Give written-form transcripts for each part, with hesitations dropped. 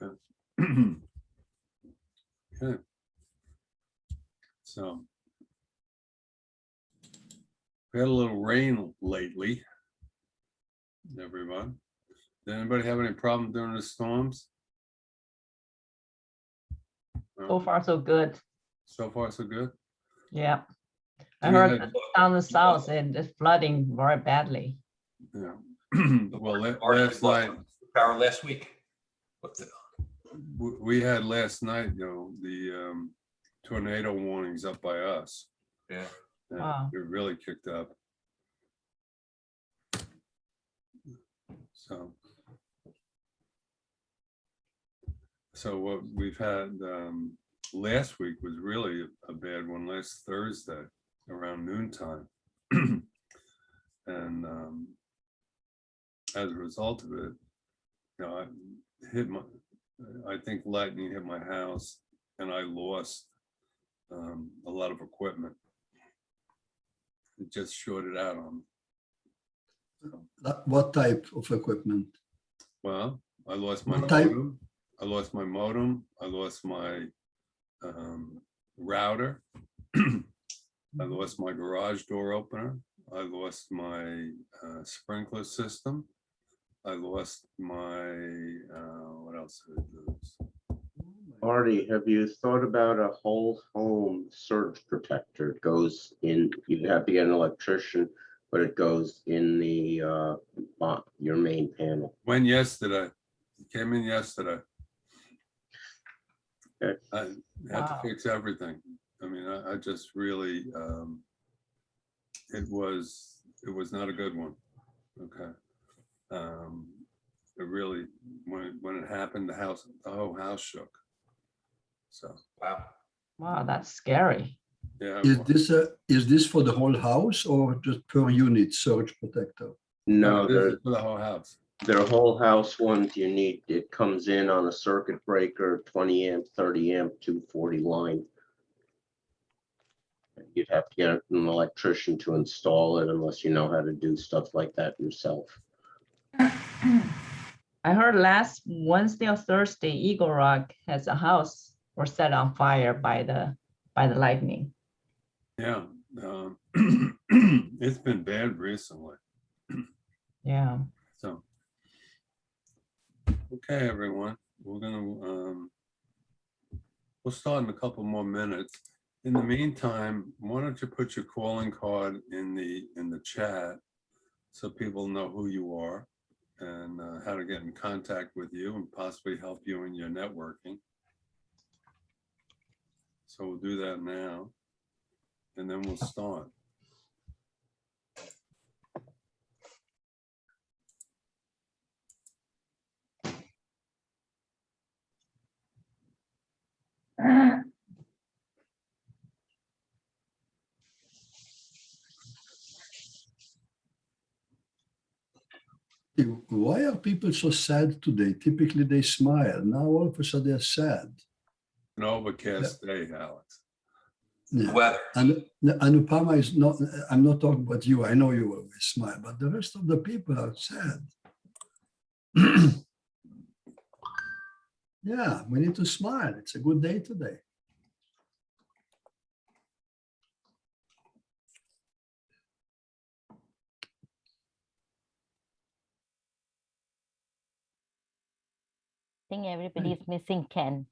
Okay. Okay. So we had a little rain lately, everyone. Did anybody have any problem during the storms? So No? far, so good. So far, so good. Yeah. I We heard had- that down the south and it's flooding very badly. Yeah. Well, last night, Power last week. we had last night, the tornado warnings up by us. Yeah. And Wow. it really kicked up. So what we've had last week was really a bad one. Last Thursday around noontime. And as a result of it, I think lightning hit my house and I lost a lot of equipment. It just shorted out on me. What type of equipment? Well, I lost my What type? modem. I lost my modem. I lost my router. I lost my garage door opener. I lost my sprinkler system. I lost my, what else did I lose? Marty, have you thought about a whole home surge protector? It goes in, you have to get an electrician, but it goes in the your main panel. When yesterday, it came in yesterday. Okay. I had to Wow. fix everything. I mean, I just really, it was not a good one. Okay. It really, when it happened, the whole house shook. So, Wow. Wow, that's scary. yeah. Is this for the whole house or just per unit surge protector? No, This is for the whole house. they're whole house ones. You need, it comes in on a circuit breaker, 20 amp, 30 amp, 240 line. You'd have to get an electrician to install it unless you know how to do stuff like that yourself. I heard last Wednesday or Thursday, Eagle Rock has a house was set on fire by the lightning. Yeah. It's been bad recently. Yeah. So, okay, everyone, we're gonna, we'll start in a couple more minutes. In the meantime, why don't you put your calling card in the chat so people know who you are and how to get in contact with you and possibly help you in your networking. So we'll do that now, and then we'll start. Why are people so sad today? Typically they smile. Now all of a sudden they're sad. An overcast day, Alex. Yeah. Weather. And Anupama is not, I'm not talking about you. I know you always smile, but the rest of the people are sad. Yeah, we need to smile. It's a good day today. I think everybody is missing Ken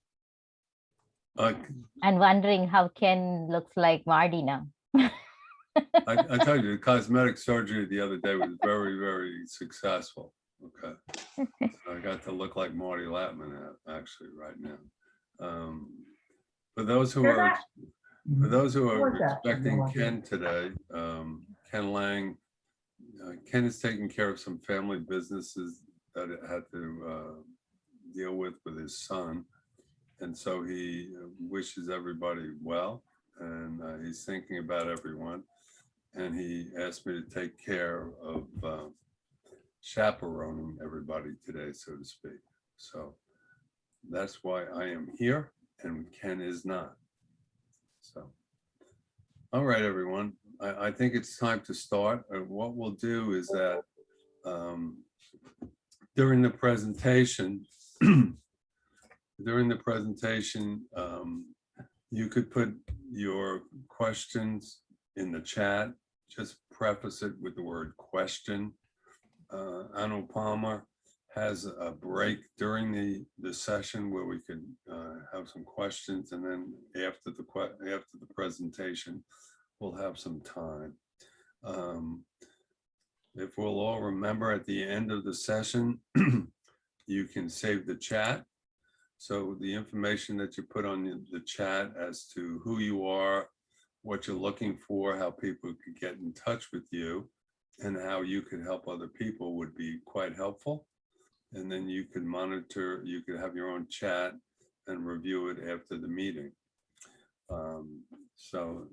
I and wondering how Ken looks like Marty now. tell you, the cosmetic surgery the other day was very, very successful. Okay. I got to look like Marty Latman actually right now. For those who are expecting Ken today, Ken Lang, Ken is taking care of some family businesses that it had to deal with his son. And so he wishes everybody well, and he's thinking about everyone. And he asked me to take care of chaperoning everybody today, so to speak. So that's why I am here and Ken is not. So, all right, everyone. I think it's time to start. What we'll do is that during the presentation, during the presentation, you could put your questions in the chat. Just preface it with the word question. Anupama has a break during the session where we could have some questions, and then after the presentation, we'll have some time. If we'll all remember, at the end of the session, you can save the chat. So the information that you put on the chat as to who you are, what you're looking for, how people could get in touch with you, and how you could help other people would be quite helpful. And then you could monitor, you could have your own chat and review it after the meeting. So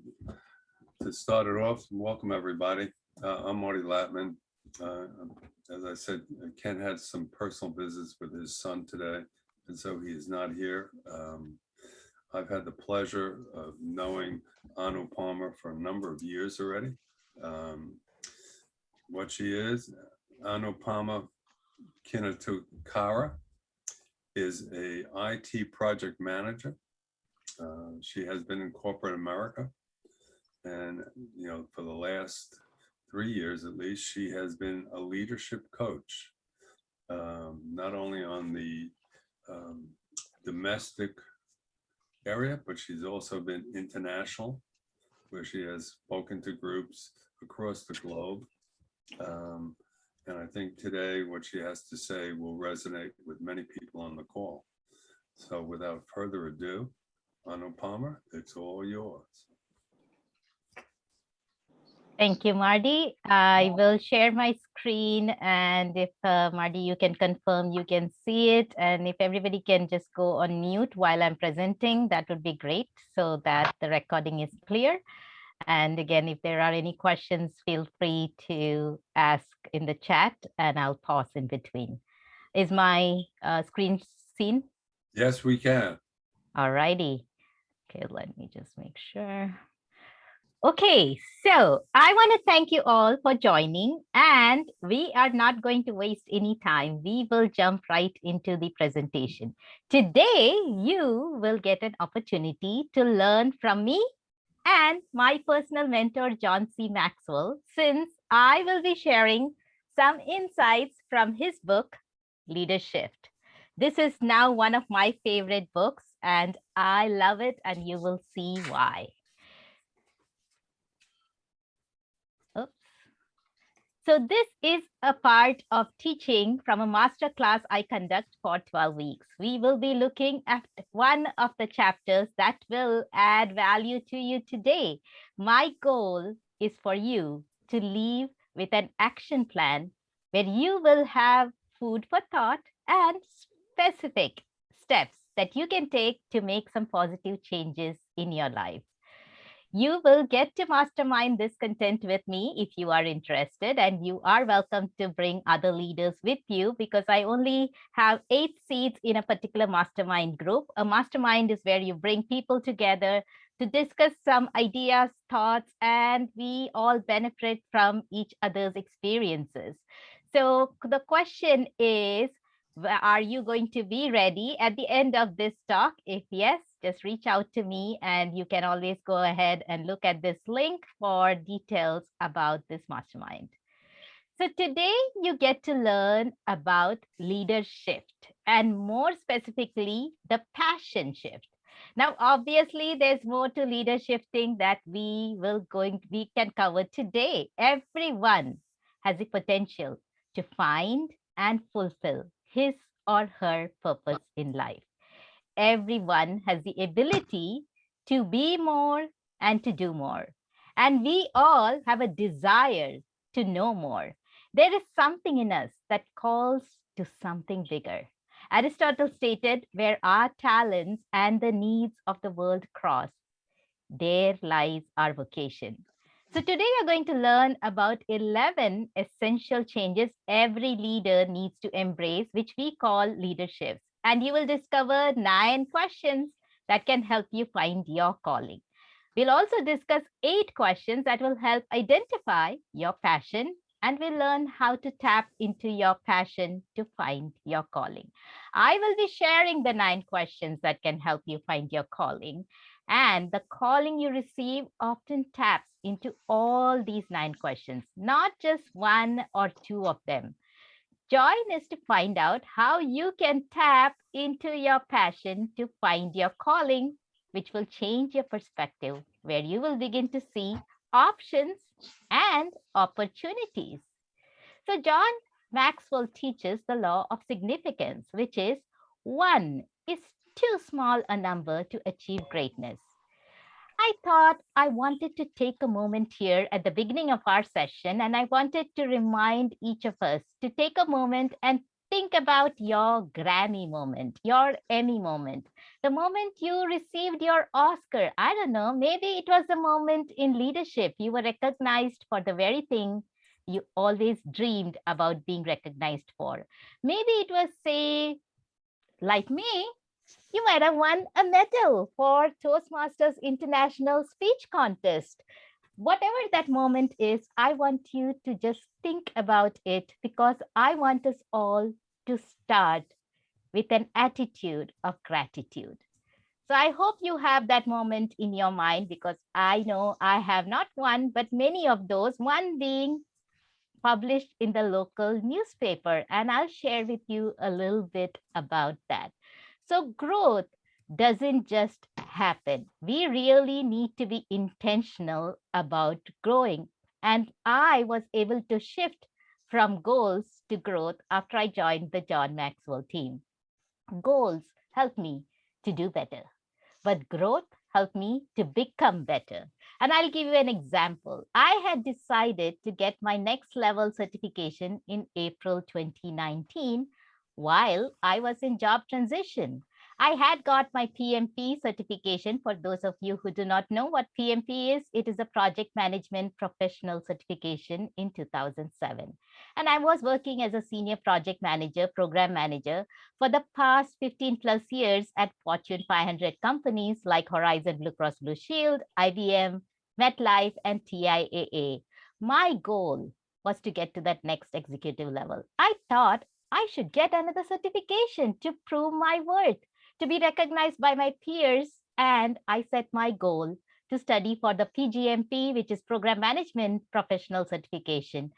to start it off, welcome everybody. I'm Marty Latman. As I said, Ken had some personal business with his son today, and so he is not here. I've had the pleasure of knowing Anupama for a number of years already. What she is, Anupama Kinatukara is a IT project manager. She has been in corporate America, and for the last 3 years at least, she has been a leadership coach, not only on the domestic area, but she's also been international, where she has spoken to groups across the globe. And I think today what she has to say will resonate with many people on the call. So without further ado, Anupama, it's all yours. Thank you, Marty. I will share my screen, and if Marty, you can confirm you can see it, and if everybody can just go on mute while I'm presenting, that would be great, so that the recording is clear. And again, if there are any questions, feel free to ask in the chat, and I'll pause in between. Is my screen seen? Yes, we can. All righty. Okay, let me just make sure. Okay, so I want to thank you all for joining, and we are not going to waste any time. We will jump right into the presentation. Today, you will get an opportunity to learn from me and my personal mentor, John C. Maxwell, since I will be sharing some insights from his book, Leadership. This is now one of my favorite books, and I love it, and you will see why. Oops. So this is a part of teaching from a master class I conduct for 12 weeks. We will be looking at one of the chapters that will add value to you today. My goal is for you to leave with an action plan where you will have food for thought and specific steps that you can take to make some positive changes in your life. You will get to mastermind this content with me if you are interested, and you are welcome to bring other leaders with you, because I only have 8 seats in a particular mastermind group. A mastermind is where you bring people together to discuss some ideas, thoughts, and we all benefit from each other's experiences. So the question is, are you going to be ready at the end of this talk? If yes, just reach out to me, and you can always go ahead and look at this link for details about this mastermind. So today you get to learn about leadership, and more specifically, the passion shift. Now, obviously, there's more to leadershiping that we can cover today. Everyone has the potential to find and fulfill his or her purpose in life. Everyone has the ability to be more and to do more. And we all have a desire to know more. There is something in us that calls to something bigger. Aristotle stated, where our talents and the needs of the world cross, there lies our vocation. So today we're going to learn about 11 essential changes every leader needs to embrace, which we call leaderships. And you will discover 9 questions that can help you find your calling. We'll also discuss 8 questions that will help identify your passion and we'll learn how to tap into your passion to find your calling. I will be sharing the 9 questions that can help you find your calling. And the calling you receive often taps into all these 9 questions, not just 1 or 2 of them. Join us to find out how you can tap into your passion to find your calling, which will change your perspective, where you will begin to see options and opportunities. So, John Maxwell teaches the law of significance, which is 1 is too small a number to achieve greatness. I thought I wanted to take a moment here at the beginning of our session, and I wanted to remind each of us to take a moment and think about your Grammy moment, your Emmy moment, the moment you received your Oscar. I don't know, maybe it was the moment in leadership you were recognized for the very thing you always dreamed about being recognized for. Maybe it was, say, like me, you might have won a medal for Toastmasters International Speech Contest. Whatever that moment is, I want you to just think about it, because I want us all to start with an attitude of gratitude. So I hope you have that moment in your mind, because I know I have not one, but many of those, one being published in the local newspaper. And I'll share with you a little bit about that. So growth doesn't just happen. We really need to be intentional about growing. And I was able to shift from goals to growth after I joined the John Maxwell team. Goals help me to do better, but growth helped me to become better. And I'll give you an example. I had decided to get my next level certification in April 2019 while I was in job transition. I had got my PMP certification. For those of you who do not know what PMP is, it is a project management professional certification in 2007. And I was working as a senior project manager, program manager for the past 15 plus years at Fortune 500 companies like Horizon Blue Cross Blue Shield, IBM, MetLife, and TIAA. My goal was to get to that next executive level. I thought I should get another certification to prove my worth, to be recognized by my peers, and I set my goal to study for the PgMP, which is Program Management Professional Certification.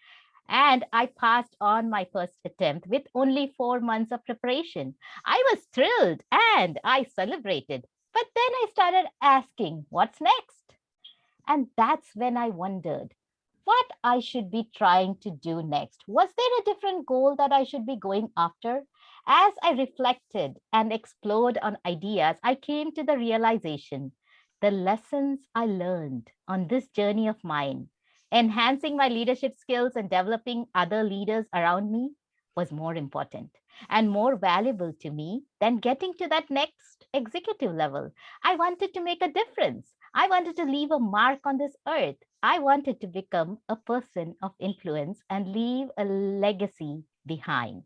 And I passed on my first attempt with only 4 months of preparation. I was thrilled and I celebrated. But then I started asking, what's next? And that's when I wondered what I should be trying to do next. Was there a different goal that I should be going after? As I reflected and explored on ideas, I came to the realization the lessons I learned on this journey of mine, enhancing my leadership skills and developing other leaders around me, was more important and more valuable to me than getting to that next executive level. I wanted to make a difference. I wanted to leave a mark on this earth. I wanted to become a person of influence and leave a legacy behind.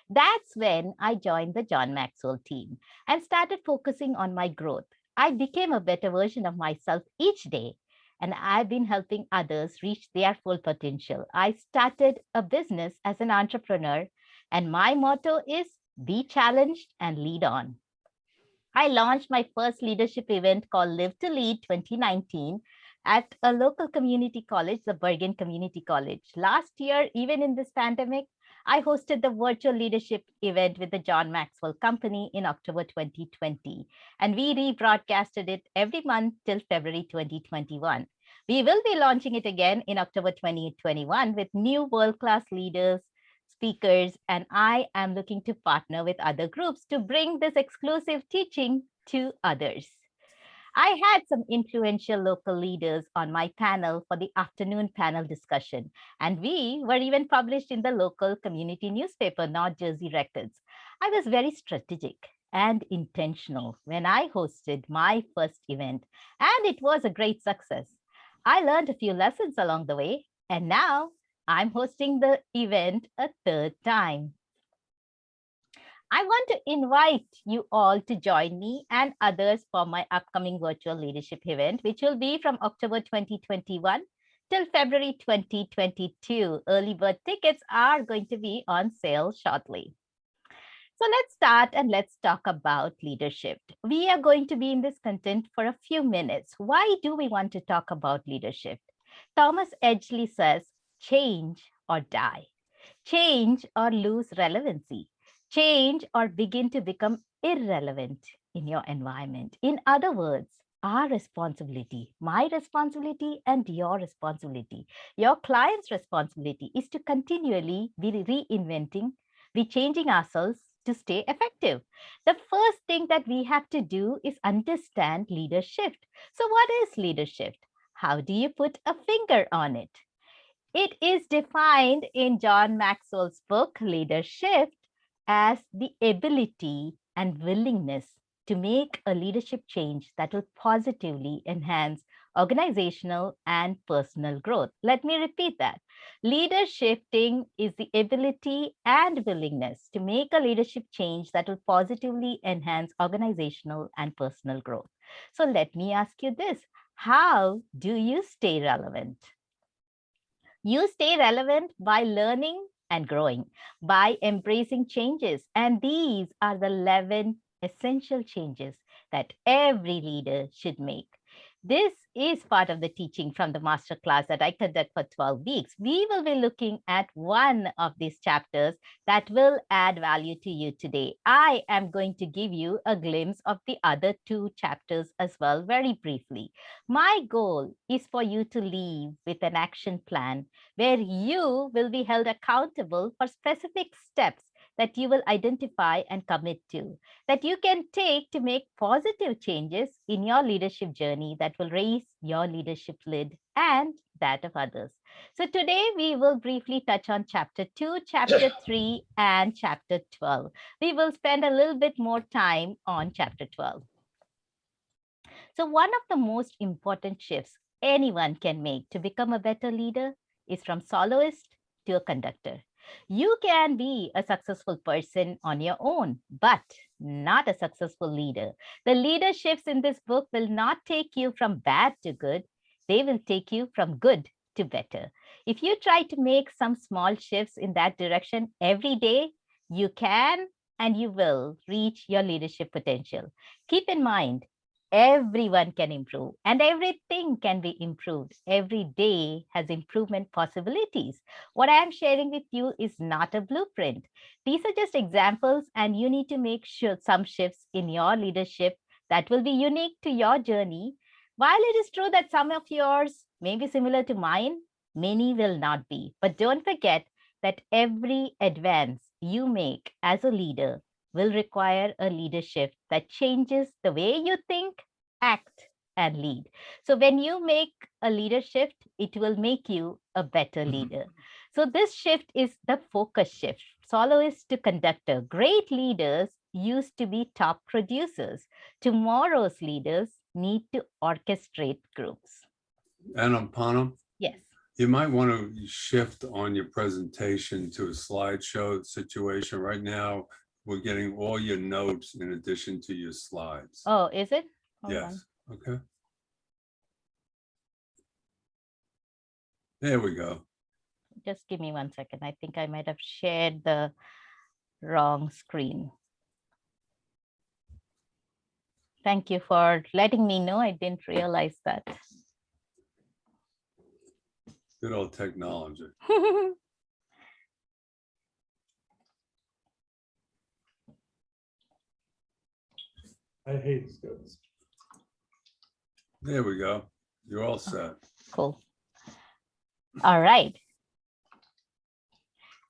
That's when I joined the John Maxwell team and started focusing on my growth. I became a better version of myself each day, and I've been helping others reach their full potential. I started a business as an entrepreneur, and my motto is be challenged and lead on. I launched my first leadership event called Live to Lead 2019 at a local community college, the Bergen Community College. Last year, even in this pandemic, I hosted the virtual leadership event with the John Maxwell Company in October 2020, and we rebroadcasted it every month till February 2021. We will be launching it again in October 2021 with new world-class leaders, speakers, and I am looking to partner with other groups to bring this exclusive teaching to others. I had some influential local leaders on my panel for the afternoon panel discussion, and we were even published in the local community newspaper, North Jersey Records. I was very strategic and intentional when I hosted my first event, and it was a great success. I learned a few lessons along the way, and now I'm hosting the event a third time. I want to invite you all to join me and others for my upcoming virtual leadership event, which will be from October 2021 till February 2022. Early bird tickets are going to be on sale shortly. So let's start and let's talk about leadership. We are going to be in this content for a few minutes. Why do we want to talk about leadership? Thomas Edgley says, change or die. Change or lose relevancy. Change or begin to become irrelevant in your environment. In other words, our responsibility, my responsibility and your responsibility, your client's responsibility is to continually be reinventing, be changing ourselves to stay effective. The first thing that we have to do is understand leadership. So what is leadership? How do you put a finger on it? It is defined in John Maxwell's book, Leadership, as the ability and willingness to make a leadership change that will positively enhance organizational and personal growth. Let me repeat that. Leadershiping is the ability and willingness to make a leadership change that will positively enhance organizational and personal growth. So let me ask you this. How do you stay relevant? You stay relevant by learning and growing, by embracing changes. And these are the 11 essential changes that every leader should make. This is part of the teaching from the masterclass that I conduct for 12 weeks. We will be looking at one of these chapters that will add value to you today. I am going to give you a glimpse of the other 2 chapters as well, very briefly. My goal is for you to leave with an action plan where you will be held accountable for specific steps that you will identify and commit to, that you can take to make positive changes in your leadership journey that will raise your leadership lid and that of others. So today we will briefly touch on chapter 2, chapter 3, and chapter 12. We will spend a little bit more time on chapter 12. So one of the most important shifts anyone can make to become a better leader is from soloist to a conductor. You can be a successful person on your own, but not a successful leader. The leaderships in this book will not take you from bad to good. They will take you from good to better. If you try to make some small shifts in that direction every day, you can and you will reach your leadership potential. Keep in mind, everyone can improve and everything can be improved. Every day has improvement possibilities. What I am sharing with you is not a blueprint. These are just examples, and you need to make sure some shifts in your leadership that will be unique to your journey. While it is true that some of yours may be similar to mine, many will not be. But don't forget that every advance you make as a leader will require a leadership that changes the way you think, act, and lead. So when you make a leadership, it will make you a better leader. So this shift is the focus shift. Soloist to conductor. Great leaders used to be top producers. Tomorrow's leaders need to orchestrate groups. Anupama, Yes. you might want to shift on your presentation to a slideshow situation. Right now, we're getting all your notes in addition to your slides. Oh, is it? Hold Yes. on. Okay. There we go. Just give me 1 second. I think I might have shared the wrong screen. Thank you for letting me know. I didn't realize that. Good old technology. I hate scopes. There we go. You're all set. Cool. All right.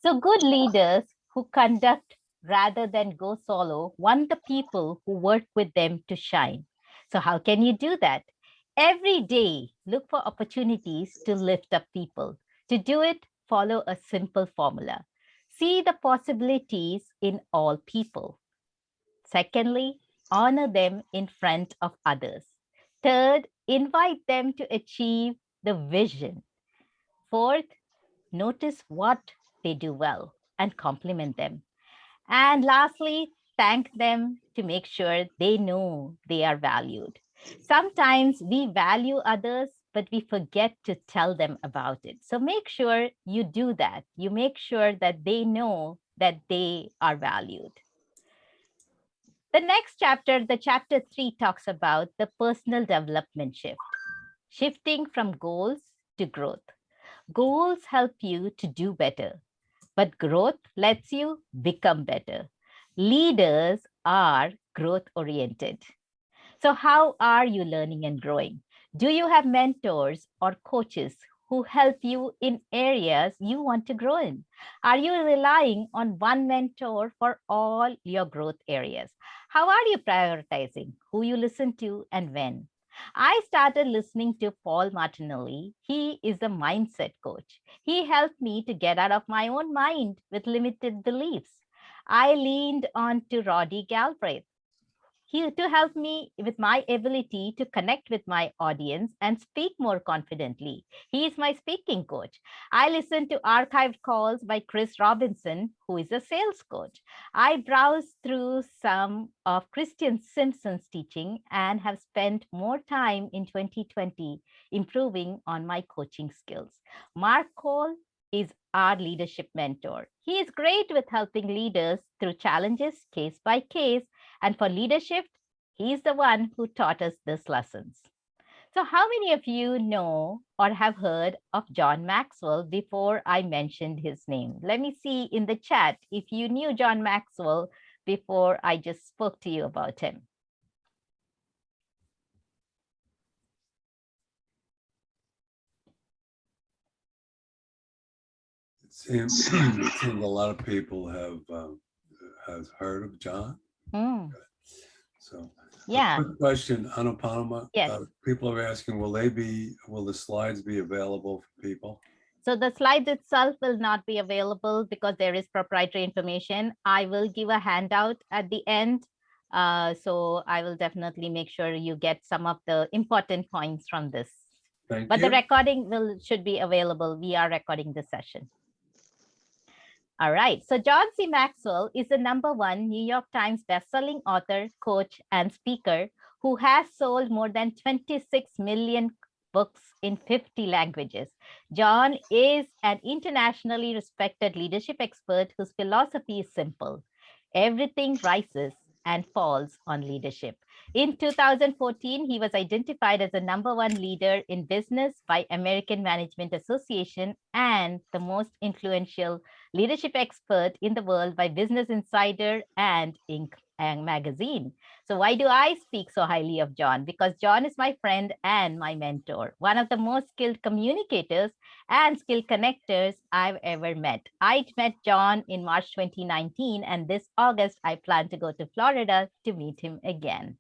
So good leaders who conduct rather than go solo want the people who work with them to shine. So how can you do that? Every day, look for opportunities to lift up people. To do it, follow a simple formula. See the possibilities in all people. Secondly, honor them in front of others. Third, invite them to achieve the vision. Fourth, notice what they do well and compliment them. And lastly, thank them to make sure they know they are valued. Sometimes we value others but we forget to tell them about it. So make sure you do that. You make sure that they know that they are valued. The next chapter, the chapter 3, talks about the personal development shift, shifting from goals to growth. Goals help you to do better, but growth lets you become better. Leaders are growth oriented. So, how are you learning and growing? Do you have mentors or coaches who help you in areas you want to grow in? Are you relying on one mentor for all your growth areas? How are you prioritizing who you listen to and when? I started listening to Paul Martinelli. He is a mindset coach. He helped me to get out of my own mind with limited beliefs. I leaned on to Roddy Galbraith to help me with my ability to connect with my audience and speak more confidently. He is my speaking coach. I listen to archived calls by Chris Robinson, who is a sales coach. I browse through some of Christian Simpson's teaching and have spent more time in 2020 improving on my coaching skills. Mark Cole is our leadership mentor. He is great with helping leaders through challenges case by case. And for leadership, he's the one who taught us these lessons. So how many of you know or have heard of John Maxwell before I mentioned his name? Let me see in the chat if you knew John Maxwell before I just spoke to you about him. It seems a lot of people have has heard of John. So, Yeah. quick question, Anupama. Yes. People are asking, will the slides be available for people? So the slides itself will not be available because there is proprietary information. I will give a handout at the end. So I will definitely make sure you get some of the important points from this. Thank But you. the recording should be available. We are recording this session. All right. So John C. Maxwell is the #1 New York Times bestselling author, coach, and speaker who has sold more than 26 million books in 50 languages. John is an internationally respected leadership expert whose philosophy is simple. Everything rises and falls on leadership. In 2014, he was identified as the #1 leader in business by American Management Association and the most influential leadership expert in the world by Business Insider and Inc. magazine. So why do I speak so highly of John? Because John is my friend and my mentor, one of the most skilled communicators and skilled connectors I've ever met. I met John in March 2019, and this August, I plan to go to Florida to meet him again.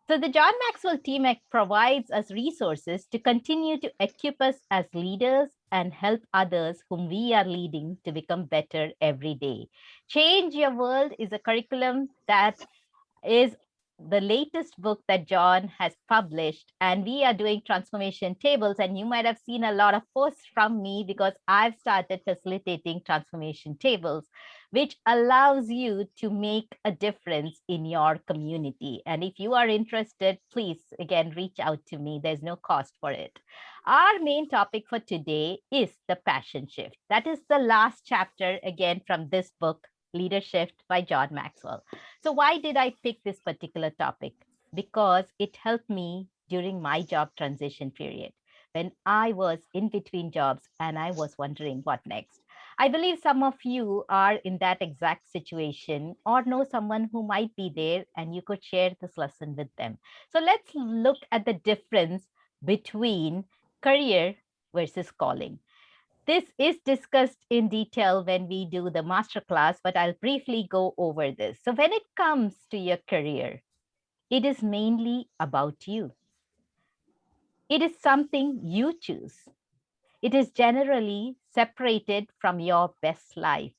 So the John Maxwell team provides us resources to continue to equip us as leaders and help others whom we are leading to become better every day. Change Your World is a curriculum that is the latest book that John has published, and we are doing transformation tables, and you might have seen a lot of posts from me because I've started facilitating transformation tables, which allows you to make a difference in your community. And if you are interested, please, again, reach out to me. There's no cost for it. Our main topic for today is the passion shift. That is the last chapter, again, from this book, Leadership by John Maxwell. So why did I pick this particular topic? Because it helped me during my job transition period, when I was in between jobs and I was wondering what next. I believe some of you are in that exact situation or know someone who might be there, and you could share this lesson with them. So let's look at the difference between career versus calling. This is discussed in detail when we do the masterclass, but I'll briefly go over this. So when it comes to your career, it is mainly about you. It is something you choose. It is generally separated from your best life.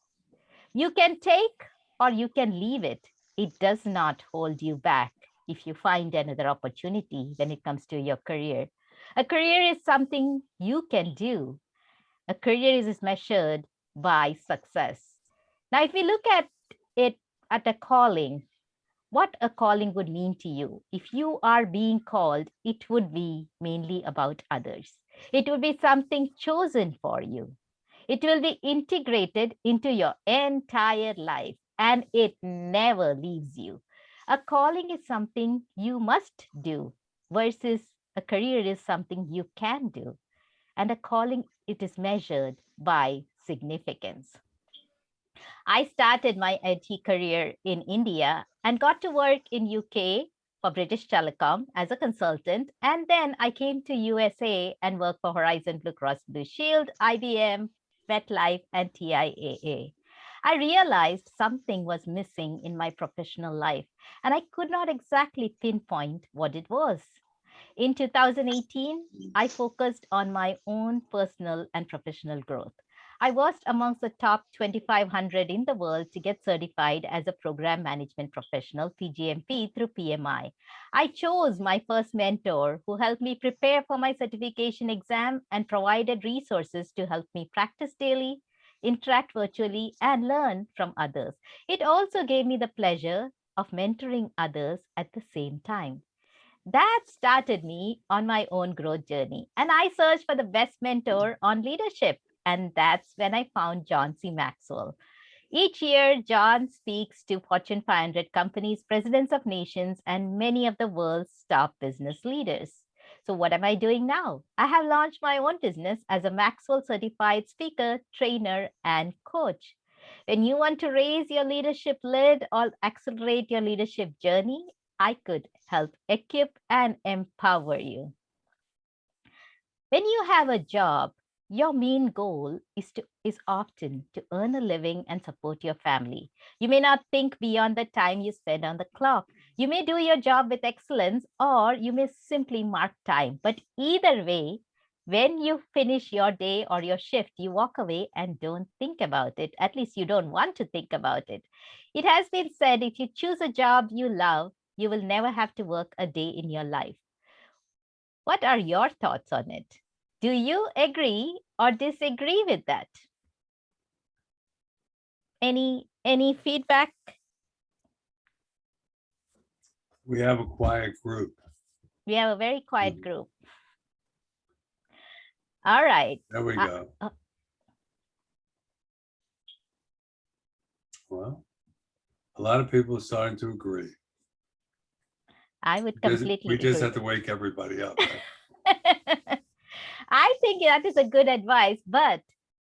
You can take or you can leave it. It does not hold you back if you find another opportunity when it comes to your career. A career is something you can do. A career is measured by success. Now, if we look at it at a calling, what a calling would mean to you. If you are being called, it would be mainly about others. It would be something chosen for you. It will be integrated into your entire life and it never leaves you. A calling is something you must do versus a career is something you can do. And a calling, it is measured by significance. I started my IT career in India and got to work in UK for British Telecom as a consultant. And then I came to USA and worked for Horizon Blue Cross Blue Shield, IBM, MetLife, and TIAA. I realized something was missing in my professional life, and I could not exactly pinpoint what it was. In 2018, I focused on my own personal and professional growth. I was amongst the top 2,500 in the world to get certified as a program management professional, PgMP, through PMI. I chose my first mentor who helped me prepare for my certification exam and provided resources to help me practice daily, interact virtually, and learn from others. It also gave me the pleasure of mentoring others at the same time. That started me on my own growth journey. And I searched for the best mentor on leadership. And that's when I found John C. Maxwell. Each year, John speaks to Fortune 500 companies, presidents of nations, and many of the world's top business leaders. So what am I doing now? I have launched my own business as a Maxwell certified speaker, trainer, and coach. When you want to raise your leadership lid or accelerate your leadership journey, I could help equip and empower you. When you have a job, your main goal is often to earn a living and support your family. You may not think beyond the time you spend on the clock. You may do your job with excellence, or you may simply mark time. But either way, when you finish your day or your shift, you walk away and don't think about it. At least you don't want to think about it. It has been said, if you choose a job you love, you will never have to work a day in your life. What are your thoughts on it? Do you agree or disagree with that? Any feedback? We have a quiet group. We have a very quiet group. All right. There we go. Well, a lot of people are starting to agree. I would completely We just agree. have to wake everybody up. Right? I think that is a good advice, but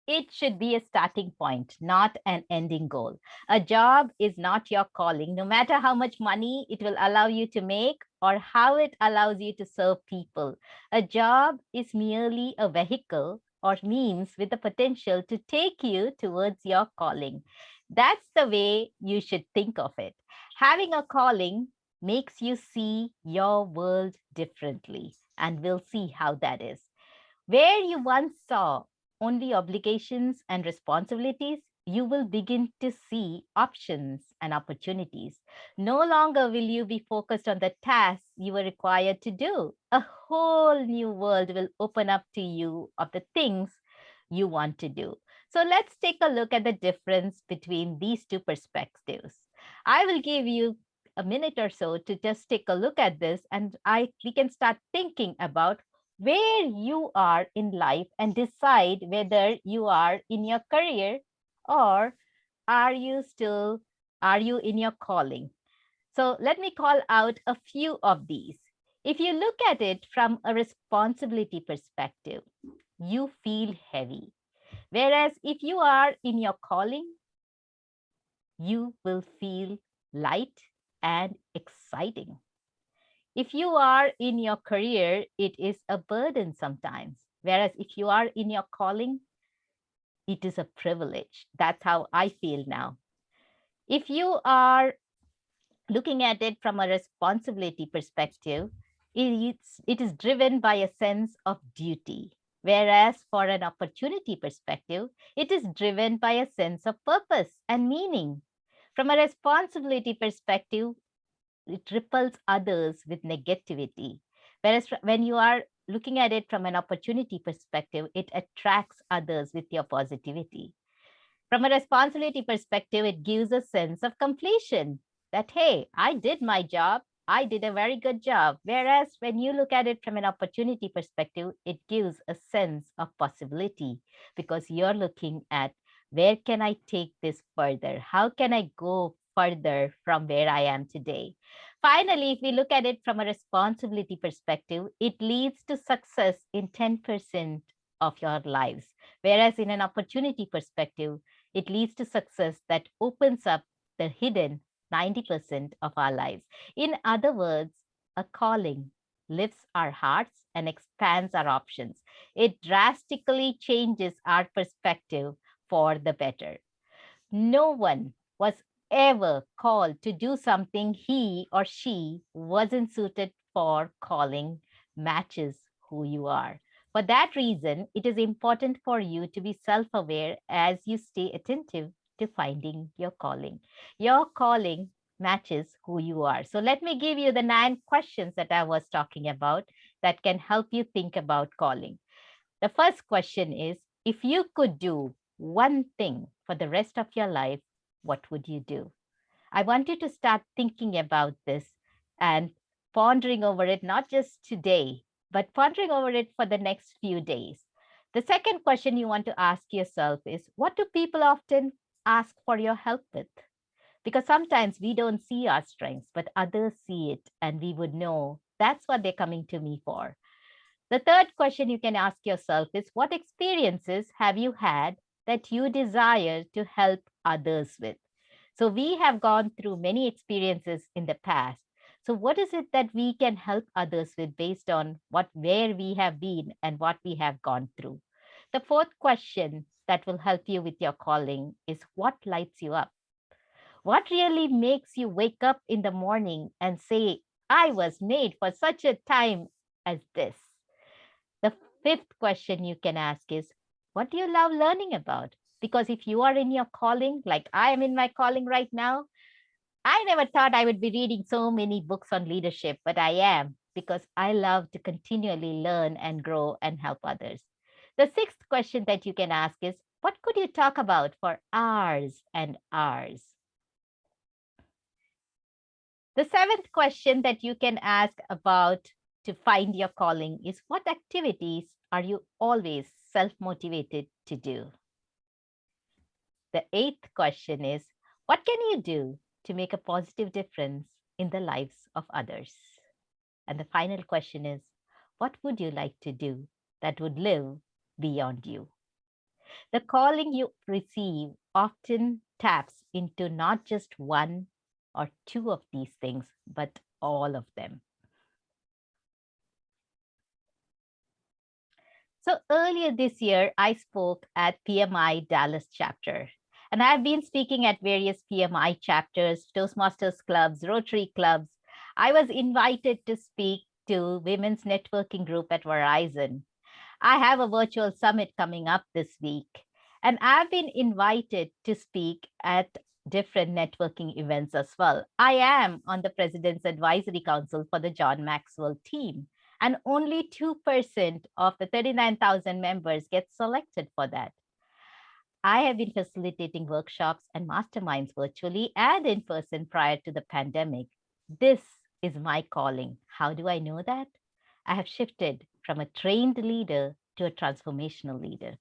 it should be a starting point, not an ending goal. A job is not your calling, no matter how much money it will allow you to make or how it allows you to serve people. A job is merely a vehicle or means with the potential to take you towards your calling. That's the way you should think of it. Having a calling makes you see your world differently, and we'll see how that is. Where you once saw only obligations and responsibilities, you will begin to see options and opportunities. No longer will you be focused on the tasks you were required to do. A whole new world will open up to you of the things you want to do. So let's take a look at the difference between these two perspectives. I will give you a minute or so to just take a look at this, and we can start thinking about where you are in life and decide whether you are in your career or are you in your calling. So let me call out a few of these. If you look at it from a responsibility perspective, you feel heavy. Whereas if you are in your calling, you will feel light and exciting. If you are in your career, it is a burden sometimes. Whereas if you are in your calling, it is a privilege. That's how I feel now. If you are looking at it from a responsibility perspective, it is driven by a sense of duty. Whereas for an opportunity perspective, it is driven by a sense of purpose and meaning. From a responsibility perspective, it repels others with negativity. Whereas when you are looking at it from an opportunity perspective, it attracts others with your positivity. From a responsibility perspective, it gives a sense of completion. that, hey, I did my job. I did a very good job. Whereas when you look at it from an opportunity perspective, it gives a sense of possibility because you're looking at where can I take this further? How can I go further from where I am today? Finally, if we look at it from a responsibility perspective, it leads to success in 10% of your lives. Whereas in an opportunity perspective, it leads to success that opens up the hidden 90% of our lives. In other words, a calling lifts our hearts and expands our options. It drastically changes our perspective for the better. No one was ever called to do something he or she wasn't suited for. Calling matches who you are. For that reason, it is important for you to be self-aware as you stay attentive to finding your calling. Your calling matches who you are. So let me give you the 9 questions that I was talking about that can help you think about calling. The first question is, if you could do one thing for the rest of your life, what would you do? I want you to start thinking about this and pondering over it, not just today, but pondering over it for the next few days. The second question you want to ask yourself is, what do people often ask for your help with? Because sometimes we don't see our strengths, but others see it, and we would know that's what they're coming to me for. The third question you can ask yourself is, what experiences have you had that you desire to help others with? So we have gone through many experiences in the past. So what is it that we can help others with based on where we have been and what we have gone through? The fourth question that will help you with your calling is, what lights you up? What really makes you wake up in the morning and say, I was made for such a time as this? The fifth question you can ask is, what do you love learning about? Because if you are in your calling, like I am in my calling right now, I never thought I would be reading so many books on leadership, but I am because I love to continually learn and grow and help others. The sixth question that you can ask is, what could you talk about for hours and hours? The seventh question that you can ask about to find your calling is, what activities are you always self-motivated to do? The eighth question is, what can you do to make a positive difference in the lives of others? And the final question is, what would you like to do that would live beyond you? The calling you receive often taps into not just one or two of these things, but all of them. So earlier this year, I spoke at PMI Dallas chapter, and I've been speaking at various PMI chapters, Toastmasters clubs, Rotary clubs. I was invited to speak to Women's Networking Group at Verizon. I have a virtual summit coming up this week, and I've been invited to speak at different networking events as well. I am on the President's Advisory Council for the John Maxwell team, and only 2% of the 39,000 members get selected for that. I have been facilitating workshops and masterminds virtually and in person prior to the pandemic. This is my calling. How do I know that? I have shifted from a trained leader to a transformational leader.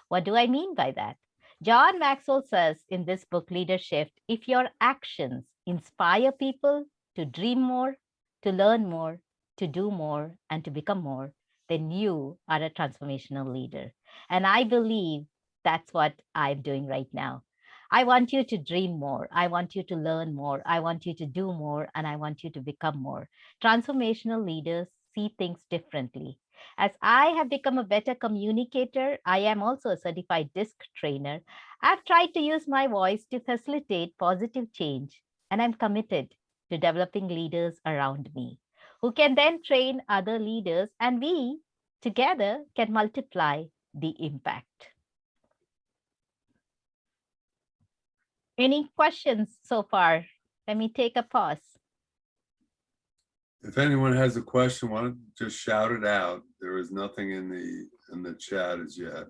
What do I mean by that? John Maxwell says in this book, Leadership, if your actions inspire people to dream more, to learn more, to do more, and to become more, then you are a transformational leader. And I believe that's what I'm doing right now. I want you to dream more. I want you to learn more. I want you to do more, and I want you to become more. Transformational leaders see things differently. As I have become a better communicator, I am also a certified DISC trainer. I've tried to use my voice to facilitate positive change, and I'm committed to developing leaders around me who can then train other leaders, and we together can multiply the impact. Any questions so far? Let me take a pause. If anyone has a question, why don't you just shout it out? There is nothing in the chat as yet.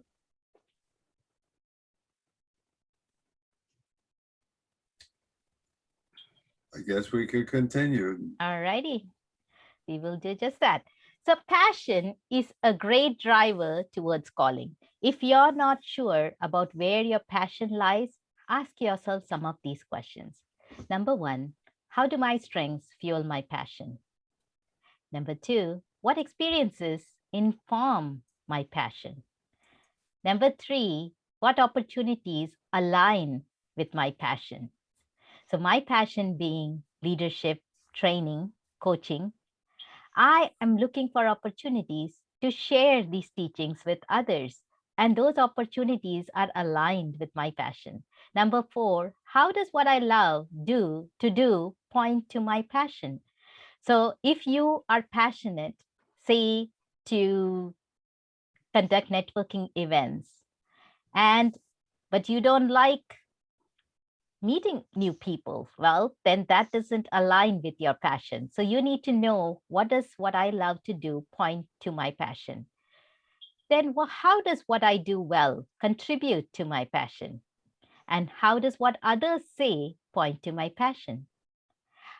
I guess we could continue. All righty. We will do just that. So passion is a great driver towards calling. If you're not sure about where your passion lies, ask yourself some of these questions. Number one, how do my strengths fuel my passion? Number two, what experiences inform my passion? Number three, what opportunities align with my passion? So my passion being leadership, training, coaching, I am looking for opportunities to share these teachings with others. And those opportunities are aligned with my passion. Number four, how does what I love do point to my passion? So if you are passionate, say, to conduct networking events, but you don't like meeting new people, well, then that doesn't align with your passion. So you need to know, what does what I love to do point to my passion? Then how does what I do well contribute to my passion? And how does what others say point to my passion?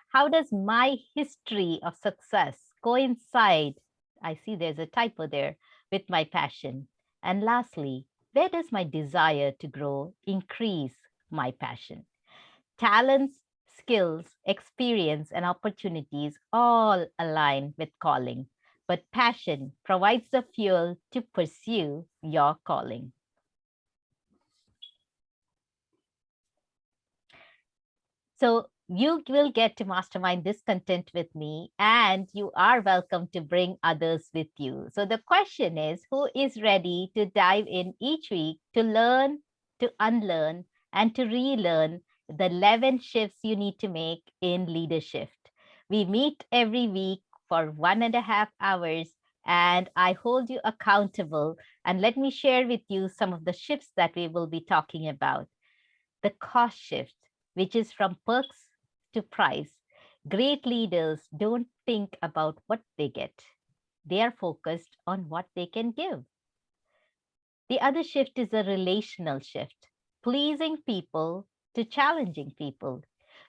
How does my history of success coincide? I see there's a typo there, with my passion. And lastly, where does my desire to grow increase my passion? Talents, skills, experience, and opportunities all align with calling, but passion provides the fuel to pursue your calling. So you will get to mastermind this content with me, and you are welcome to bring others with you. So the question is, who is ready to dive in each week to learn, to unlearn, and to relearn the 11 shifts you need to make in leadership? We meet every week for 1.5 hours, and I hold you accountable. And let me share with you some of the shifts that we will be talking about. The cost shift, which is from perks to price. Great leaders don't think about what they get. They are focused on what they can give. The other shift is a relational shift, pleasing people to challenging people.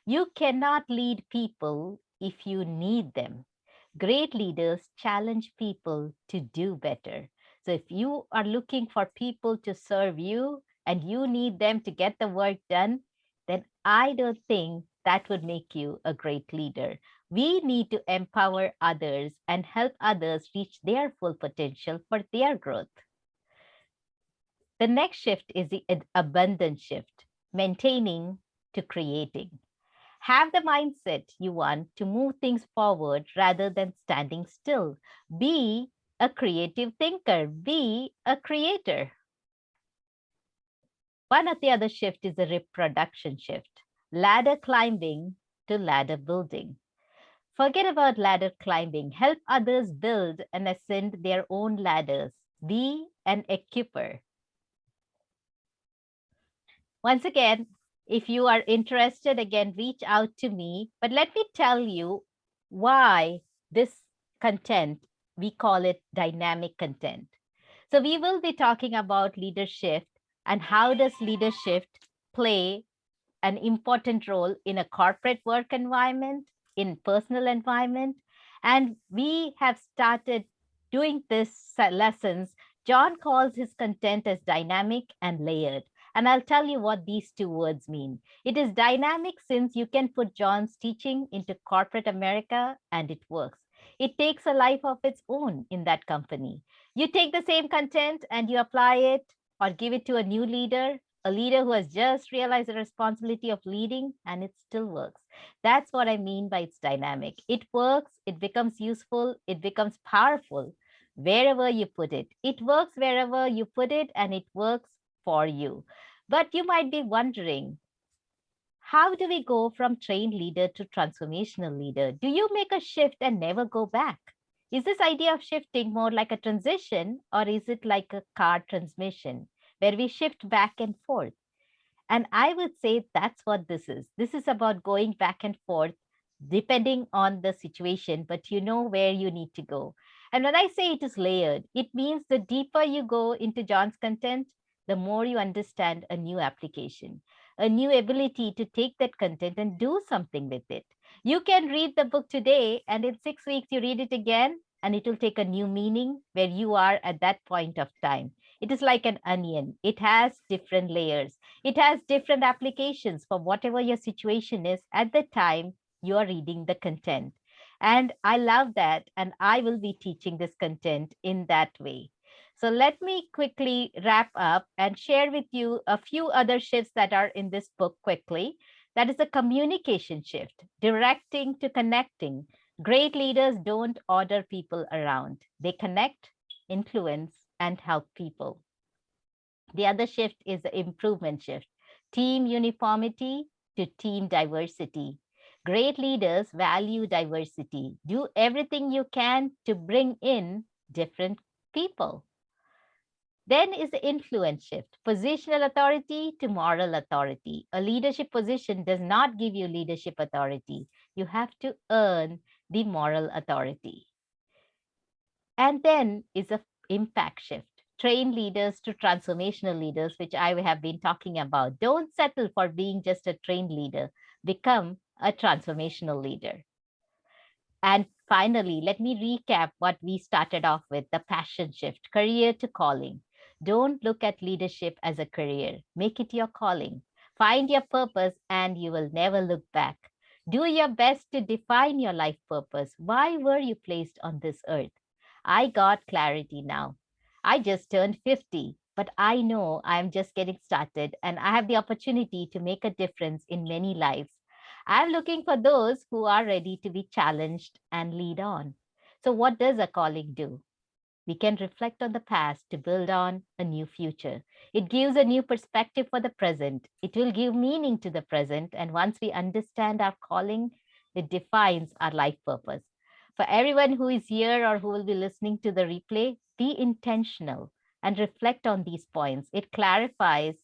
You cannot lead people if you need them. Great leaders challenge people to do better. So if you are looking for people to serve you and you need them to get the work done, then I don't think that would make you a great leader. We need to empower others and help others reach their full potential for their growth. The next shift is the abundance shift, maintaining to creating. Have the mindset you want to move things forward rather than standing still. Be a creative thinker. Be a creator. One of the other shift is the reproduction shift, ladder climbing to ladder building. Forget about ladder climbing. Help others build and ascend their own ladders. Be an equiper. Once again, if you are interested, again, reach out to me. But let me tell you why this content, we call it dynamic content. So we will be talking about leadership and how does leadership play an important role in a corporate work environment, in personal environment. And we have started doing this lessons. John calls his content as dynamic and layered. And I'll tell you what these two words mean. It is dynamic since you can put John's teaching into corporate America and it works. It takes a life of its own in that company. You take the same content and you apply it or give it to a new leader, a leader who has just realized the responsibility of leading, and it still works. That's what I mean by it's dynamic. It works, it becomes useful, it becomes powerful wherever you put it. It works wherever you put it, and it works for you. But you might be wondering, how do we go from trained leader to transformational leader? Do you make a shift and never go back? Is this idea of shifting more like a transition, or is it like a car transmission where we shift back and forth? And I would say that's what this is. This is about going back and forth depending on the situation, but you know where you need to go. And when I say it is layered, it means the deeper you go into John's content, the more you understand a new application. a new ability to take that content and do something with it. You can read the book today, and in 6 weeks, you read it again, and it will take a new meaning where you are at that point of time. It is like an onion. It has different layers. It has different applications for whatever your situation is at the time you are reading the content. And I love that. And I will be teaching this content in that way. So let me quickly wrap up and share with you a few other shifts that are in this book quickly. That is a communication shift, directing to connecting. Great leaders don't order people around. They connect, influence, and help people. The other shift is the improvement shift, team uniformity to team diversity. Great leaders value diversity. Do everything you can to bring in different people. Then is the influence shift, positional authority to moral authority. A leadership position does not give you leadership authority. You have to earn the moral authority. And then is a impact shift, train leaders to transformational leaders, which I have been talking about. Don't settle for being just a trained leader. Become a transformational leader. And finally, let me recap what we started off with, the passion shift, career to calling. Don't look at leadership as a career. Make it your calling. Find your purpose and you will never look back. Do your best to define your life purpose. Why were you placed on this earth? I got clarity now. I just turned 50, but I know I'm just getting started and I have the opportunity to make a difference in many lives. I'm looking for those who are ready to be challenged and lead on. So what does a calling do? We can reflect on the past to build on a new future. It gives a new perspective for the present. It will give meaning to the present. And once we understand our calling, it defines our life purpose. For everyone who is here or who will be listening to the replay, be intentional and reflect on these points. It clarifies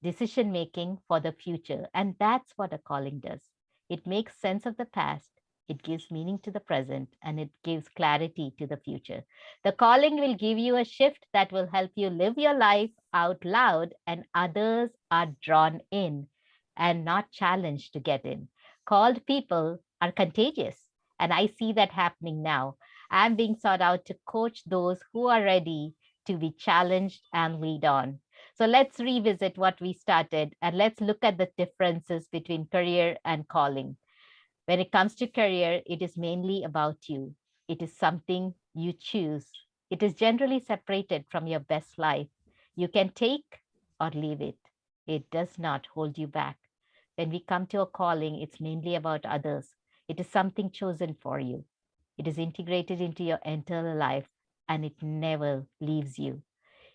decision making for the future. And that's what a calling does. It makes sense of the past. It gives meaning to the present and it gives clarity to the future. The calling will give you a shift that will help you live your life out loud and others are drawn in and not challenged to get in. Called people are contagious. And I see that happening now. I'm being sought out to coach those who are ready to be challenged and lead on. So let's revisit what we started and let's look at the differences between career and calling. When it comes to career, it is mainly about you. It is something you choose. It is generally separated from your best life. You can take or leave it. It does not hold you back. When we come to a calling, it's mainly about others. It is something chosen for you. It is integrated into your entire life and it never leaves you.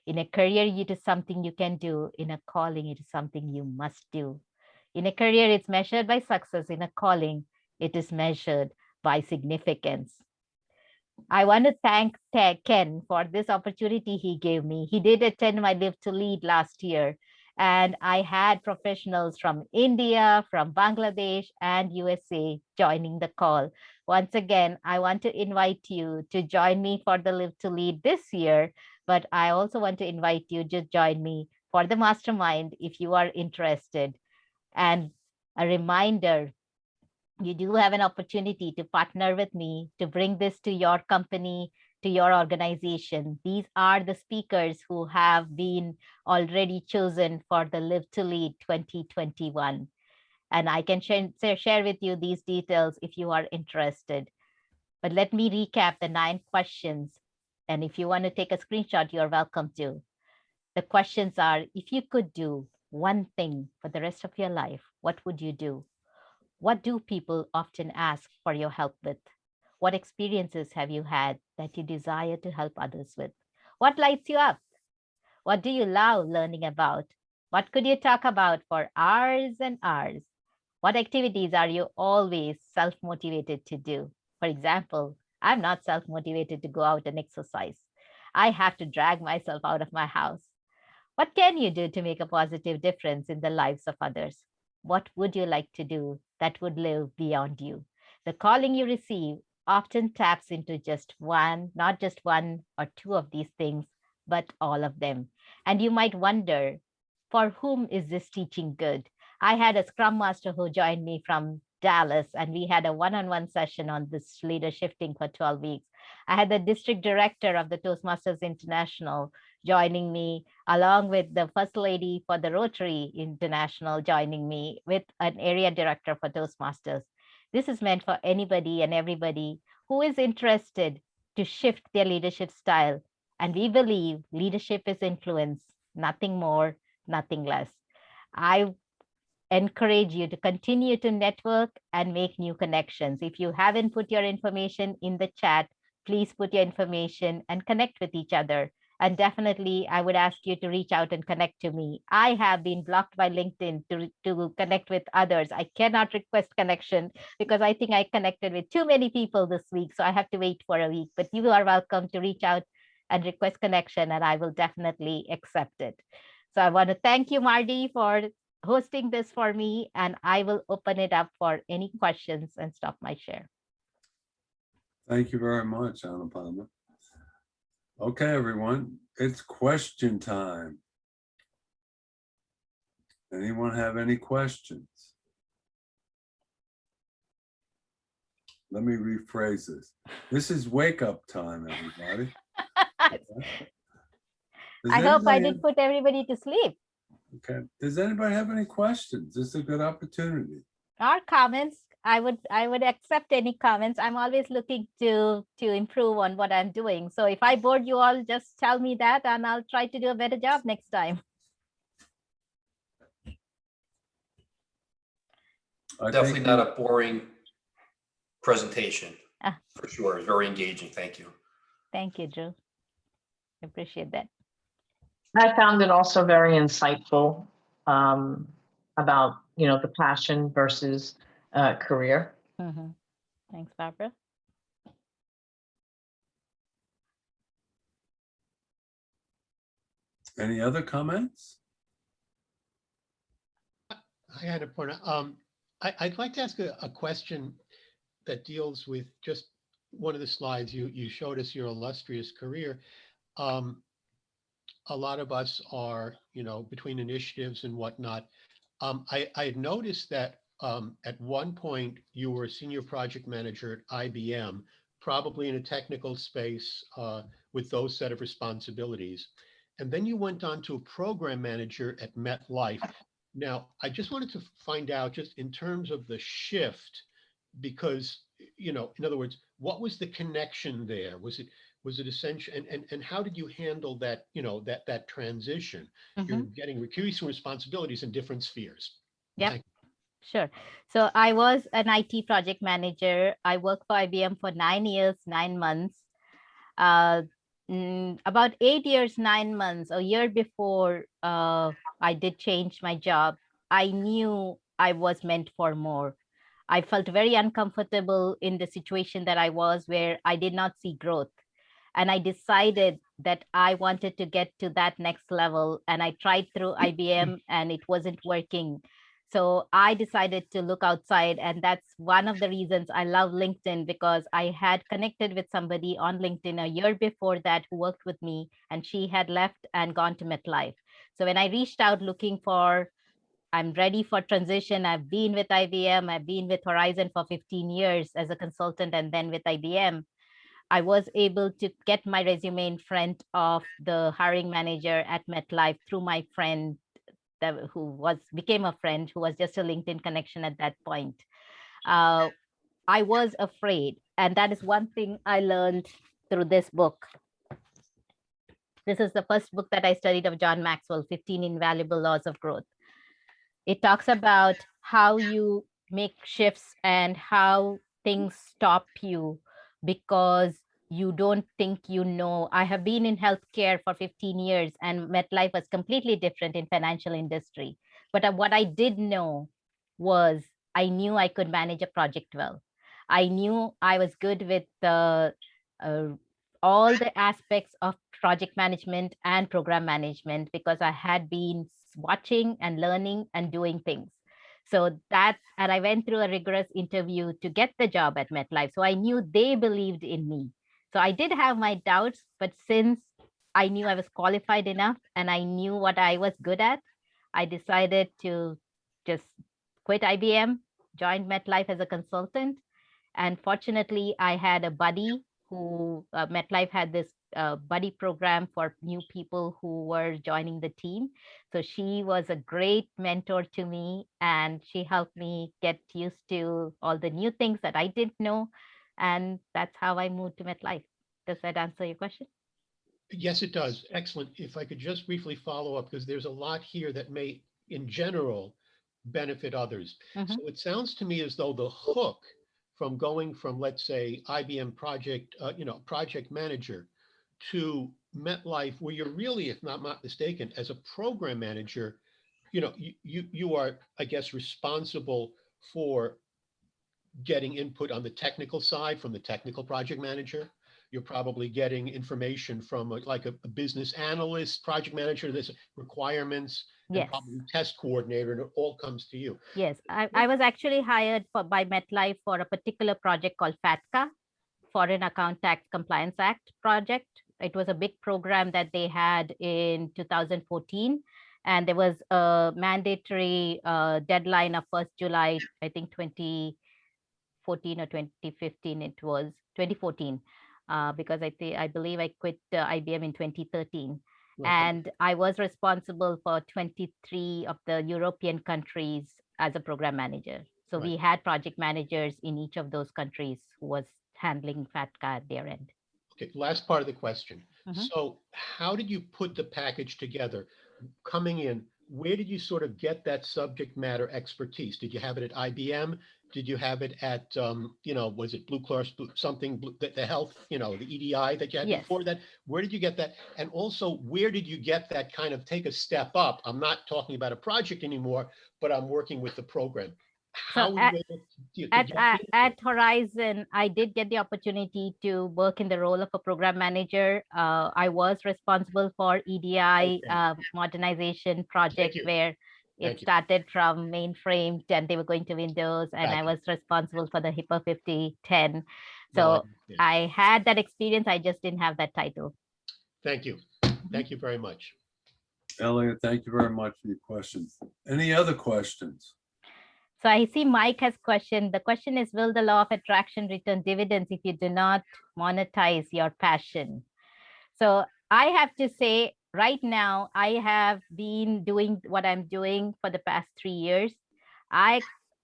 In a career, it is something you can do. In a calling, it is something you must do. In a career, it's measured by success. In a calling, it is measured by significance. I want to thank Ken for this opportunity he gave me. He did attend my Live to Lead last year. And I had professionals from India, from Bangladesh, and USA joining the call. Once again, I want to invite you to join me for the Live to Lead this year. But I also want to invite you to join me for the mastermind if you are interested. And a reminder, you do have an opportunity to partner with me to bring this to your company, to your organization. These are the speakers who have been already chosen for the Live to Lead 2021. And I can share with you these details if you are interested. But let me recap the 9 questions. And if you want to take a screenshot, you're welcome to. The questions are, if you could do one thing for the rest of your life, what would you do? What do people often ask for your help with? What experiences have you had that you desire to help others with? What lights you up? What do you love learning about? What could you talk about for hours and hours? What activities are you always self-motivated to do? For example, I'm not self-motivated to go out and exercise. I have to drag myself out of my house. What can you do to make a positive difference in the lives of others? What would you like to do that would live beyond you? The calling you receive often taps into just one, not just one or two of these things, but all of them. And you might wonder, for whom is this teaching good? I had a Scrum Master who joined me from Dallas, and we had a one-on-one session on this leader shifting for 12 weeks. I had the district director of the Toastmasters International joining me, along with the first lady for the Rotary International joining me, with an area director for Toastmasters. This is meant for anybody and everybody who is interested to shift their leadership style. And we believe leadership is influence, nothing more, nothing less. I encourage you to continue to network and make new connections. If you haven't put your information in the chat, please put your information and connect with each other. And definitely, I would ask you to reach out and connect to me. I have been blocked by LinkedIn to connect with others. I cannot request connection because I think I connected with too many people this week. So I have to wait for a week. But you are welcome to reach out and request connection, and I will definitely accept it. So I want to thank you, Marty, for hosting this for me, and I will open it up for any questions and stop my share. Thank you very much, Anupama. Okay, everyone, it's question time. Anyone have any questions? Let me rephrase this. This is wake up time, everybody. Does I hope I anybody did put everybody to sleep. Okay. Does anybody have any questions? This is a good opportunity. Or comments. I would accept any comments. I'm always looking to improve on what I'm doing. So if I bored you all, just tell me that and I'll try to do a better job next time. Definitely not a boring presentation, Ah. for sure. It's very engaging. Thank you. Thank you, Drew. I appreciate that. I found it also very insightful about, the passion versus career. Mhm. Thanks, Barbara. Any other comments? I had a point. I'd like to ask a question that deals with just one of the slides. You showed us your illustrious career. A lot of us are, between initiatives and whatnot. I had noticed that at one point you were a senior project manager at IBM, probably in a technical space with those set of responsibilities. And then you went on to a program manager at MetLife. Now, I just wanted to find out, just in terms of the shift, because, in other words, what was the connection there? Was it essential? And how did you handle that, that transition? You're getting increasing responsibilities in different spheres. Yep. Sure. So I was an IT project manager. I worked for IBM for 9 years, 9 months. About 8 years, 9 months, a year before I did change my job, I knew I was meant for more. I felt very uncomfortable in the situation that I was, where I did not see growth. And I decided that I wanted to get to that next level. And I tried through IBM and it wasn't working. So I decided to look outside. And that's one of the reasons I love LinkedIn, because I had connected with somebody on LinkedIn a year before that who worked with me, and she had left and gone to MetLife. So when I reached out looking for, I'm ready for transition. I've been with IBM. I've been with Horizon for 15 years as a consultant, and then with IBM. I was able to get my resume in front of the hiring manager at MetLife through my friend who became a friend, who was just a LinkedIn connection at that point. I was afraid. And that is one thing I learned through this book. This is the first book that I studied of John Maxwell, 15 Invaluable Laws of Growth. It talks about how you make shifts and how things stop you because you don't think you know. I have been in healthcare for 15 years, and MetLife was completely different in financial industry. But what I did know was I knew I could manage a project well. I knew I was good with all the aspects of project management and program management, because I had been watching and learning and doing things. So and I went through a rigorous interview to get the job at MetLife. So I knew they believed in me. So I did have my doubts, but since I knew I was qualified enough and I knew what I was good at, I decided to just quit IBM, joined MetLife as a consultant. And fortunately, I had a buddy who MetLife had this buddy program for new people who were joining the team. So she was a great mentor to me, and she helped me get used to all the new things that I didn't know. And that's how I moved to MetLife. Does that answer your question? Yes, it does. Excellent. If I could just briefly follow up, because there's a lot here that may, in general, benefit others. Mhm. So it sounds to me as though the hook from going from, let's say, IBM project, project manager to MetLife, where you're really, if not mistaken, as a program manager, you are, I guess, responsible for getting input on the technical side from the technical project manager. You're probably getting information from like a business analyst, project manager, there's requirements, and Yes. probably test coordinator, and it all comes to you. Yes, I was actually hired by MetLife for a particular project called FATCA, Foreign Account Tax Compliance Act project. It was a big program that they had in 2014. And there was a mandatory deadline of 1st July, I think 2014 or 2015, it was 2014, because I believe I quit IBM in 2013. Right. And I was responsible for 23 of the European countries as a program manager. So we Right. had project managers in each of those countries who was handling FATCA at their end. Okay, last part of the question. Mhm. So how did you put the package together? Coming in, where did you sort of get that subject matter expertise? Did you have it at IBM? Did you have it at, was it Blue Cross, the health, the EDI that you had Yes. before that? Where did you get that? And also, where did you get that kind of take a step up? I'm not talking about a project anymore, but I'm working with the program. How were you able to get At Horizon, I did get the opportunity to work in the role of a program manager. I was responsible for EDI modernization project you. where it Thank you. started from mainframe and they were going to Windows, and I Gotcha. was responsible for the HIPAA 5010. No, I So understand. I had that experience. I just didn't have that title. Thank you. Thank you very much. Elliot, thank you very much for your questions. Any other questions? So I see Mike has question. The question is, will the law of attraction return dividends if you do not monetize your passion? So I have to say right now, I have been doing what I'm doing for the past 3 years.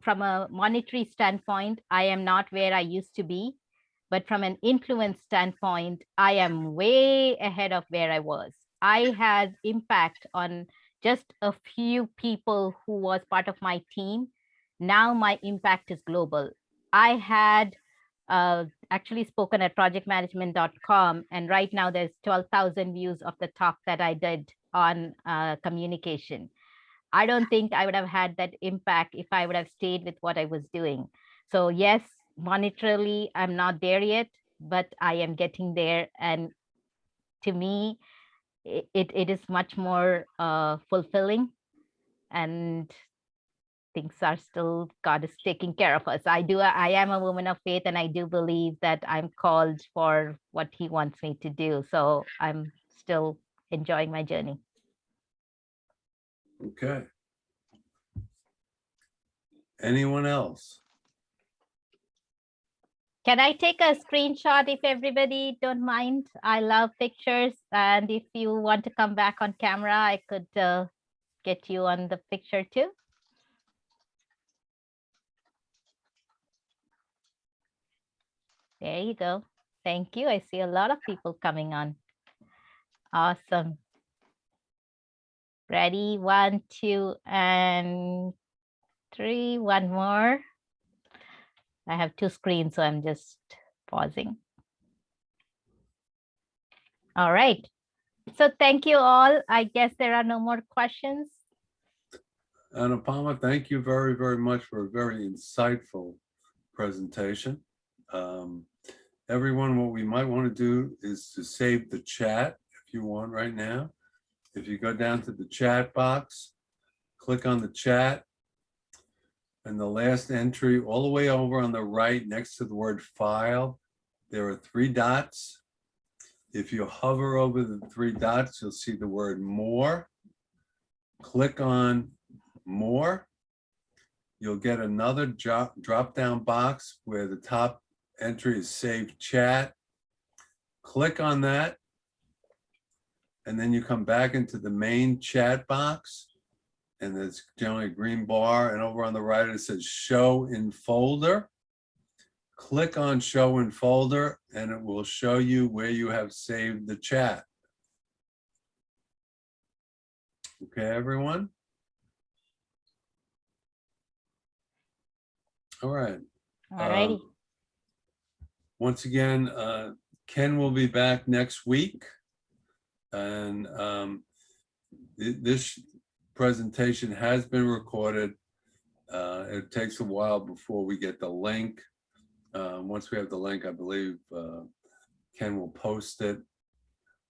From a monetary standpoint, I am not where I used to be, but from an influence standpoint, I am way ahead of where I was. I had impact on just a few people who was part of my team. Now my impact is global. I had actually spoken at projectmanagement.com, and right now there's 12,000 views of the talk that I did on communication. I don't think I would have had that impact if I would have stayed with what I was doing. So yes, monetarily, I'm not there yet, but I am getting there. And to me, it is much more fulfilling, and things are still, God is taking care of us. I am a woman of faith, and I do believe that I'm called for what he wants me to do. So I'm still enjoying my journey. Okay. Anyone else? Can I take a screenshot if everybody don't mind? I love pictures, and if you want to come back on camera, I could get you on the picture too. There you go. Thank you. I see a lot of people coming on. Awesome. Ready? 1, 2, and 3. One more. I have 2 screens, so I'm just pausing. All right. So thank you all. I guess there are no more questions. Anupama, thank you very, very much for a very insightful presentation. Everyone, what we might want to do is to save the chat if you want right now. If you go down to the chat box, click on the chat, and the last entry all the way over on the right next to the word file, there are 3 dots. If you hover over the 3 dots, you'll see the word more. Click on more, you'll get another drop-down box where the top entry is Save Chat. Click on that. And then you come back into the main chat box. And there's generally a green bar. And over on the right, it says Show in Folder. Click on Show in Folder, and it will show you where you have saved the chat. Okay, everyone? All right. Alrighty. Once again, Ken will be back next week. And this presentation has been recorded. It takes a while before we get the link. Once we have the link, I believe Ken will post it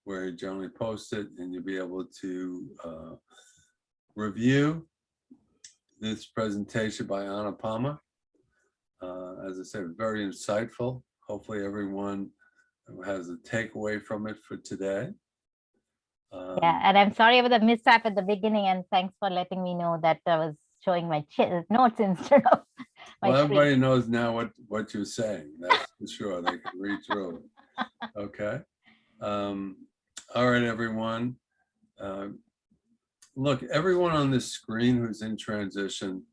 where he generally posts it, and you'll be able to review this presentation by Anupama. As I said, very insightful. Hopefully everyone has a takeaway from it for today. Yeah, and I'm sorry about the mishap at the beginning, and thanks for letting me know that I was showing my notes instead of my Well, screen. everybody knows now what you're saying. That's for sure. They can read through it. Okay. All right, everyone. Look, everyone on this screen who's in transition,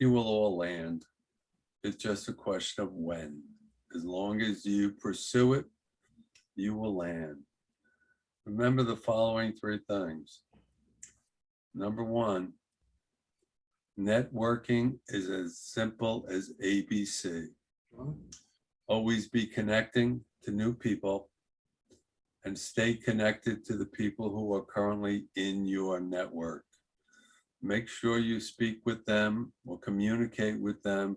you will all land. It's just a question of when. As long as you pursue it, you will land. Remember the following 3 things. Number 1, networking is as simple as ABC. Always be connecting to new people and stay connected to the people who are currently in your network. Make sure you speak with them or communicate with them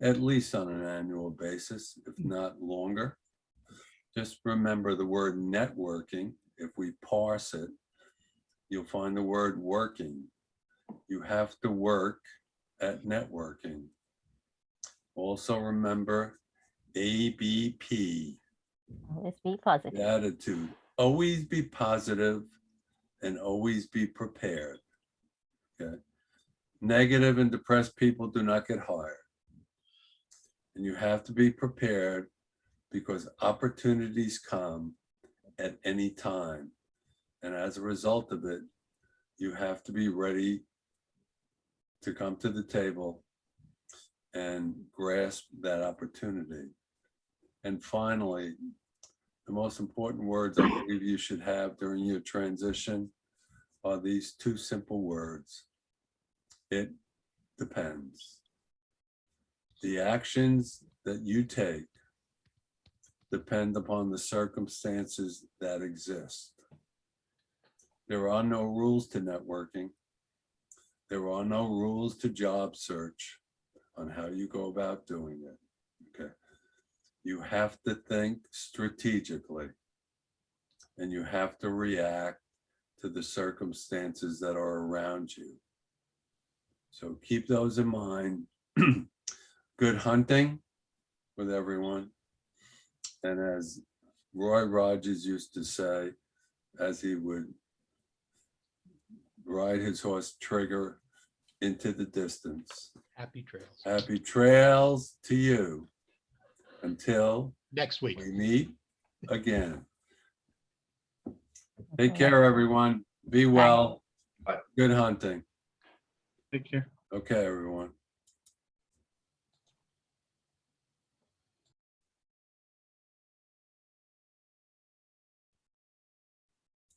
at least on an annual basis, if not longer. Just remember the word networking. If we parse it, you'll find the word working. You have to work at networking. Also remember ABP. Always be positive. The attitude. Always be positive and always be prepared. Okay. Negative and depressed people do not get hired. And you have to be prepared because opportunities come at any time. And as a result of it, you have to be ready to come to the table and grasp that opportunity. And finally, the most important words I believe you should have during your transition are these 2 simple words. It depends. The actions that you take depend upon the circumstances that exist. There are no rules to networking. There are no rules to job search on how you go about doing it. Okay. You have to think strategically and you have to react to the circumstances that are around you. So keep those in mind. Good hunting with everyone. And as Roy Rogers used to say, as he would ride his horse Trigger into the distance. Happy trails. Happy trails to you until Next week. we meet again. Take care, everyone. Be well. Bye. Good hunting. Take care. Okay, everyone.